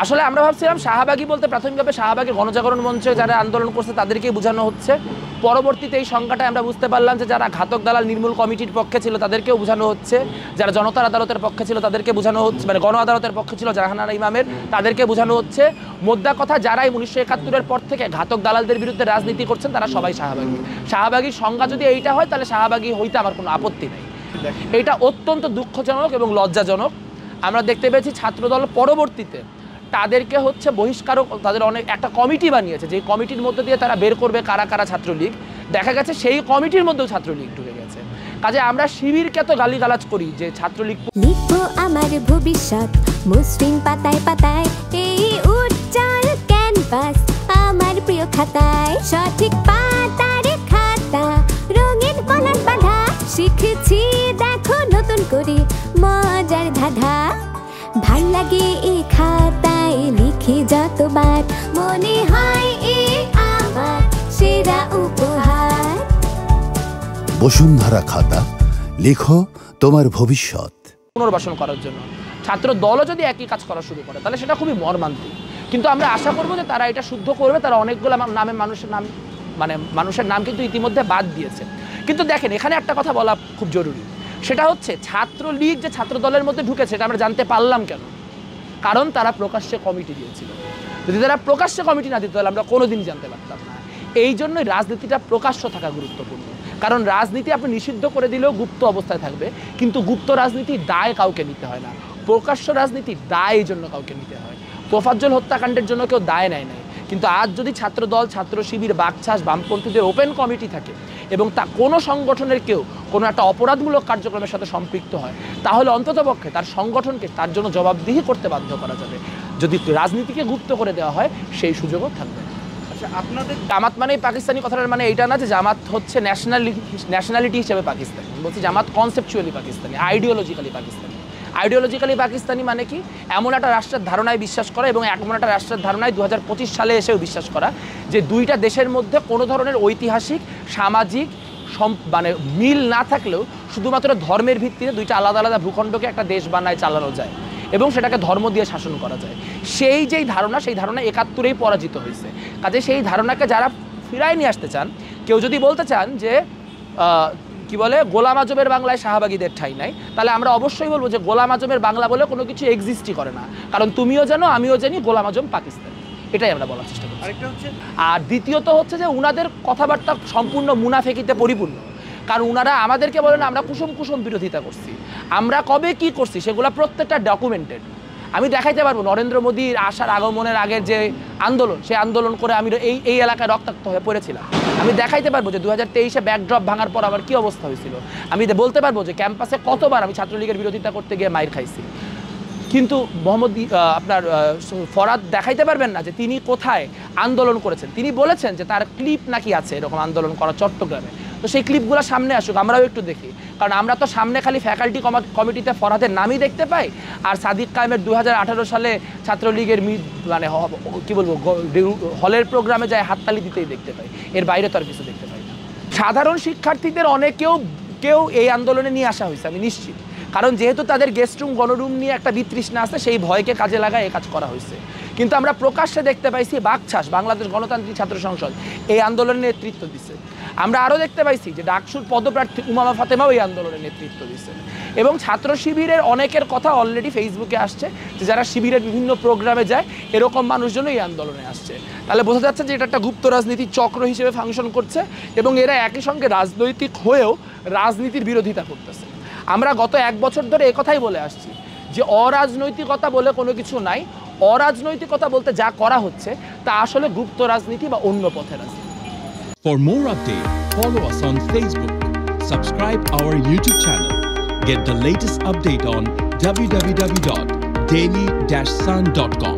আসলে আমরা ভাবছিলাম শাহবাগী বলতে প্রাথমিকভাবে শাহবাগের গণজাগরণ মঞ্চে যারা আন্দোলন করছে তাদেরকেই বোঝানো হচ্ছে। পরবর্তীতে এই সংখ্যাটা আমরা বুঝতে পারলাম যে যারা ঘাতক দালাল নির্মূল কমিটির পক্ষে ছিল তাদেরকেও বোঝানো হচ্ছে, যারা জনতার আদালতের পক্ষে ছিল তাদেরকে বোঝানো হচ্ছে, মানে গণ আদালতের পক্ষে ছিল জাহানারা ইমামের, তাদেরকে বোঝানো হচ্ছে। মোদ্দা কথা যারাই 1971-এর পর থেকে ঘাতক দালালদের বিরুদ্ধে রাজনীতি করছেন তারা সবাই শাহবাগী। শাহবাগীর সংজ্ঞা যদি এইটা হয় তাহলে শাহবাগী হইতে আমার কোনো আপত্তি নেই। এটা অত্যন্ত দুঃখজনক এবং লজ্জাজনক। আমরা দেখতে পেয়েছি ছাত্রদল পরবর্তীতে তাদেরকে হচ্ছে বহিষ্কারক, তাদের অনেক একটা কমিটি বানিয়েছে, যে কমিটির মধ্যে দিয়ে তারা বের করবে কারা কারা ছাত্রলীগ। দেখা গেছে সেই কমিটির মধ্যেও ছাত্রলীগ ঢুকে গেছে। কাজে আমরা শিবিরকে তো গালিগালাজ করি যে ছাত্রলীগ লিখবো আমার ভবিষ্যৎ মসৃণ পাতায় পাতায়, এই উজ্জ্বল ক্যানভাস আমার প্রিয় খাতায়, সঠিক পাতার খাতা রঙিন কলার বাঁধা, শিখেছি দেখো নতুন করে মজার ধাঁধা। ভাল লাগে এই খাতায় লিখে যতবার, মনে হয় এ আমার সেরা উপহার। বসুন্ধরা খাতা, লেখো তোমার ভবিষ্যৎ। পুনর্বাসন করার জন্য ছাত্র দলও যদি একই কাজ করা শুরু করে তাহলে সেটা খুবই মর্মান্তিক। কিন্তু আমরা আশা করবো যে তারা এটা শুদ্ধ করবে। তারা অনেকগুলো নামে মানুষের নাম কিন্তু ইতিমধ্যে বাদ দিয়েছে। কিন্তু দেখেন এখানে একটা কথা বলা খুব জরুরি, সেটা হচ্ছে ছাত্রলীগ যে ছাত্র দলের মধ্যে ঢুকেছে এটা আমরা জানতে পারলাম কেন? কারণ তারা প্রকাশ্যে কমিটি দিয়েছিল। যদি তারা প্রকাশ্যে কমিটি না দিত তাহলে আমরা কোনোদিন জানতে পারতাম না। এই জন্যই রাজনীতিটা প্রকাশ্য থাকা গুরুত্বপূর্ণ। কারণ রাজনীতি আপনি নিষিদ্ধ করে দিলেও গুপ্ত অবস্থায় থাকবে, কিন্তু গুপ্ত রাজনীতির দায় কাউকে নিতে হয় না। প্রকাশ্য রাজনীতির দায় এই জন্য কাউকে নিতে হয়। তোফাজ্জল হত্যাকাণ্ডের জন্য কেউ দায় নেয় নাই, কিন্তু আজ যদি ছাত্রদল, ছাত্র শিবির, বাকছাস, বামপন্থীদের ওপেন কমিটি থাকে এবং তা কোনো সংগঠনের কেউ কোনো একটা অপরাধমূলক কার্যক্রমের সাথে সম্পৃক্ত হয়, তাহলে অন্ততপক্ষে তার সংগঠনকে তার জন্য জবাবদিহি করতে বাধ্য করা যাবে। যদি রাজনীতিকে গুপ্ত করে দেওয়া হয় সেই সুযোগও থাকবে। আপনাদের জামাত মানেই পাকিস্তানি, কথাটার মানে এইটা না যে জামাত হচ্ছে ন্যাশনালিটি হিসেবে পাকিস্তানি। বলছি Jamaat conceptually Pakistani, ideologically Pakistani. Ideologically Pakistani মানে কি? এমন একটা রাষ্ট্রের ধারণায় বিশ্বাস করা এবং এমন একটা রাষ্ট্রের ধারণায় 2025 সালে এসেও বিশ্বাস করা যে দুইটা দেশের মধ্যে কোনো ধরনের ঐতিহাসিক, সামাজিক মানে মিল না থাকলেও শুধুমাত্র ধর্মের ভিত্তিতে দুইটা আলাদা আলাদা ভূখণ্ডকে একটা দেশ বানায় চালানো যায় এবং সেটাকে ধর্ম দিয়ে শাসন করা যায়। যেই ধারণা, সেই ধারণা 71-এই পরাজিত হয়েছে। কাজে সেই ধারণাকে যারা ফিরায় নিয়ে আসতে চান, কেউ যদি বলতে চান যে কি বলে গোলাম আজমের বাংলায় শাহবাগীদের ঠাঁই নাই, তাহলে আমরা অবশ্যই বলবো যে গোলাম আজমের বাংলা বলে কোনো কিছু এক্সিস্টই করে না। কারণ তুমিও জানো, আমিও জানি গোলাম আজম পাকিস্তান। এটাই আমরা বলার চেষ্টা করছি। আর দ্বিতীয়ত হচ্ছে যে উনাদের কথাবার্তা সম্পূর্ণ মুনাফেকিতে পরিপূর্ণ। কারণ উনারা আমাদেরকে বলেন আমরা কুসুম কুসুম বিরোধিতা করছি, আমরা কবে কি করছি সেগুলো প্রত্যেকটা ডকুমেন্টেড। আমি দেখাইতে পারবো নরেন্দ্র মোদীর আসার আগমনের আগের যে আন্দোলন, সেই আন্দোলন করে আমি এই এলাকায় রক্তাক্ত হয়ে পড়েছিলাম। আমি দেখাইতে পারবো যে 2023-এ ব্যাকড্রপ ভাঙার পর আমার কী অবস্থা হয়েছিল। আমি বলতে পারবো যে ক্যাম্পাসে কতবার আমি ছাত্রলীগের বিরোধিতা করতে গিয়ে মাইর খাইছি। কিন্তু আপনার ফরাদ দেখাইতে পারবেন না যে তিনি কোথায় আন্দোলন করেছেন। তিনি বলেছেন যে তার ক্লিপ নাকি আছে এরকম আন্দোলন করা চট্টগ্রামে। তো সেই ক্লিপগুলো সামনে আসুক, আমরাও একটু দেখি। কারণ আমরা তো সামনে খালি ফ্যাকাল্টি কমিটিতে ফরহাদের নামই দেখতে পাই, আর সাদিক কায়েমের 2018 সালে ছাত্রলীগের মানে কী বলবো হলের প্রোগ্রামে যায় হাততালি দিতেই দেখতে পাই। এর বাইরে তো আর কিছু দেখতে পাই না। সাধারণ শিক্ষার্থীদের কেউ এই আন্দোলনে নিয়ে আসা হয়েছে আমি নিশ্চিত। কারণ যেহেতু তাদের গেস্ট রুম, গণরুম নিয়ে একটা বিতৃষ্ণা আছে, সেই ভয়কে কাজে লাগায় এই কাজ করা হয়েছে। কিন্তু আমরা প্রকাশ্যে দেখতে পাইছি বাকছাস, বাংলাদেশ গণতান্ত্রিক ছাত্র সংসদ এই আন্দোলনের নেতৃত্ব দিচ্ছে। আমরা আরও দেখতে পাইছি যে ডাকসুর পদপ্রার্থী উমামা ফাতেমাও এই আন্দোলনের নেতৃত্ব দিচ্ছে। এবং ছাত্র শিবিরের অনেকের কথা অলরেডি ফেসবুকে আসছে যে যারা শিবিরের বিভিন্ন প্রোগ্রামে যায় এরকম মানুষজন এই আন্দোলনে আসছে। তাহলে বোঝা যাচ্ছে যে এটা একটা গুপ্ত রাজনীতির চক্র হিসেবে ফাংশন করছে এবং এরা একই সঙ্গে রাজনৈতিক হয়েও রাজনীতির বিরোধিতা করতেছে। আমরা গত 1 বছর ধরে একথাই বলে আসছি যে অরাজনৈতিকতা বলে কোনো কিছু নাই। অরাজনৈতিকতা বলতে যা করা হচ্ছে তা আসলে গুপ্ত রাজনীতি বা অন্য পথের রাজনীতি। For more updates, follow us on Facebook, subscribe our YouTube channel, get the latest update on www.daily-sun.com.